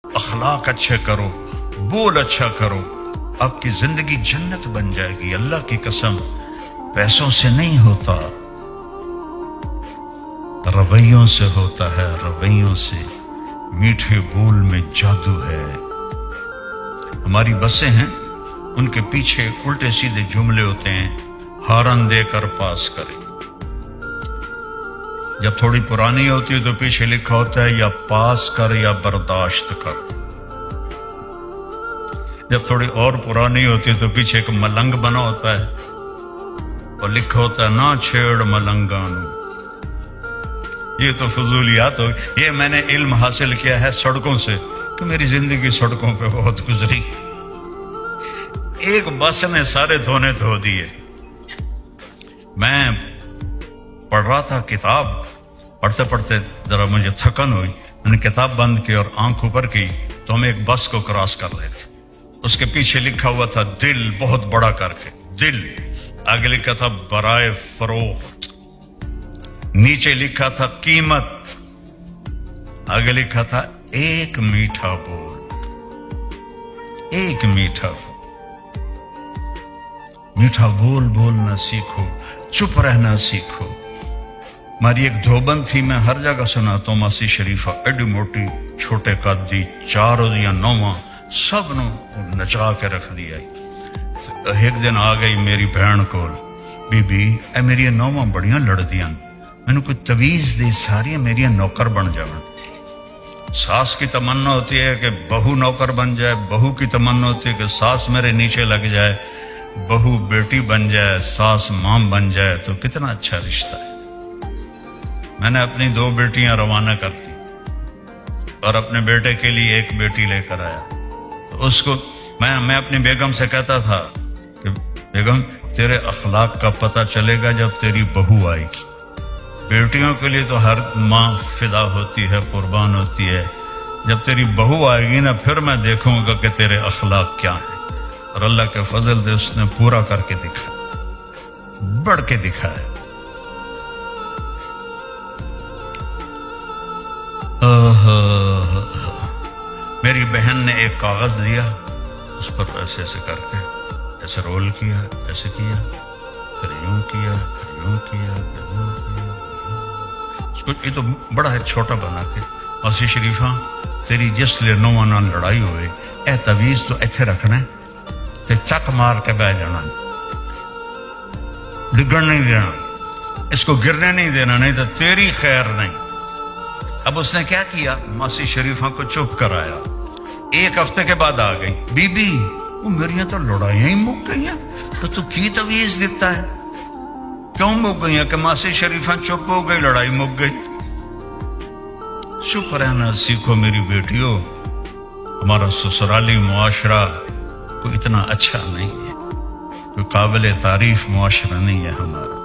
اخلاق اچھے کرو، بول اچھا کرو، آپ کی زندگی جنت بن جائے گی۔ اللہ کی قسم پیسوں سے نہیں ہوتا، رویوں سے ہوتا ہے، رویوں سے۔ میٹھے بول میں جادو ہے۔ ہماری بسیں ہیں، ان کے پیچھے الٹے سیدھے جملے ہوتے ہیں، ہارن دے کر پاس کرے۔ جب تھوڑی پرانی ہوتی ہے تو پیچھے لکھا ہوتا ہے یا پاس کر یا برداشت کر۔ جب تھوڑی اور پرانی ہوتی ہے تو پیچھے ایک ملنگ بنا ہوتا ہے اور لکھا ہوتا ہے نہ چھیڑ ملنگانو۔ یہ تو فضولیات ہو، یہ میں نے علم حاصل کیا ہے سڑکوں سے، کہ میری زندگی سڑکوں پہ بہت گزری۔ ایک بس نے سارے دھونے دھو دیے۔ میں پڑھ رہا تھا کتاب، پڑھتے پڑھتے ذرا مجھے تھکن ہوئی، میں نے کتاب بند کی اور آنکھ اوپر کی تو ہم ایک بس کو کراس کر رہے تھے۔ اس کے پیچھے لکھا ہوا تھا دل، بہت بڑا کر کے دل، آگے لکھا تھا برائے فروخت، نیچے لکھا تھا قیمت، آگے لکھا تھا ایک میٹھا بول، ایک میٹھا بول۔ میٹھا بول بولنا سیکھو، چپ رہنا سیکھو۔ ہماری ایک دھوبن تھی، میں ہر جگہ سناتا ہوں، ماسی شریفہ، ایڈی موٹی، چھوٹے قد دی، 4 یا 9 سب نو نچا کے رکھ دیا۔ ایک دن آ گئی میری بہن کول، بی بی اے میری 9 بڑیاں لڑ دیاں، میں نے کوئی تویز دی ساری میری نوکر بن جانا۔ ساس کی تمنا ہوتی ہے کہ بہو نوکر بن جائے، بہو کی تمنا ہوتی ہے کہ ساس میرے نیچے لگ جائے، بہو بیٹی بن جائے، ساس ماں بن جائے، تو کتنا اچھا رشتہ ہے۔ میں نے اپنی 2 بیٹیاں روانہ کر دی اور اپنے بیٹے کے لیے ایک بیٹی لے کر آیا۔ تو اس کو میں اپنی بیگم سے کہتا تھا کہ بیگم تیرے اخلاق کا پتہ چلے گا جب تیری بہو آئے گی۔ بیٹیوں کے لیے تو ہر ماں فدا ہوتی ہے، قربان ہوتی ہے، جب تیری بہو آئے گی نا پھر میں دیکھوں گا کہ تیرے اخلاق کیا ہیں۔ اور اللہ کے فضل سے اس نے پورا کر کے دکھایا، بڑھ کے دکھایا۔ میری بہن نے ایک کاغذ دیا، اس پر ایسے ایسے کر کے ایسے رول کیا، ایسے کیا، پھر یوں کیا، پھر یوں کیا، پھر یوں کیا۔ اس کو یہ تو بڑا ہے چھوٹا بنا کے، ماسی شریفہ تیری جس لیے 9 نال لڑائی ہوئے، اے تویز تو ایتھے رکھنا ہے تے چک مار کے بہ جانا، ڈگن نہیں دینا، اس کو گرنے نہیں دینا، نہیں تو تیری خیر نہیں۔ اب اس نے کیا کیا، ماسی شریفہ کو چپ کرایا۔ 1 ہفتے کے بعد آ گئی، بی بی وہ میریاں تو لڑائیاں ہی مک گئی ہیں، تو کی تویز دیتا ہے؟ کیوں مک گئی ہیں؟ کہ ماسی شریفہ چپ ہو گئی، لڑائی مک گئی۔ چپ رہنا سیکھو میری بیٹیوں، ہمارا سسرالی معاشرہ کوئی اتنا اچھا نہیں ہے، کوئی قابل تعریف معاشرہ نہیں ہے ہمارا۔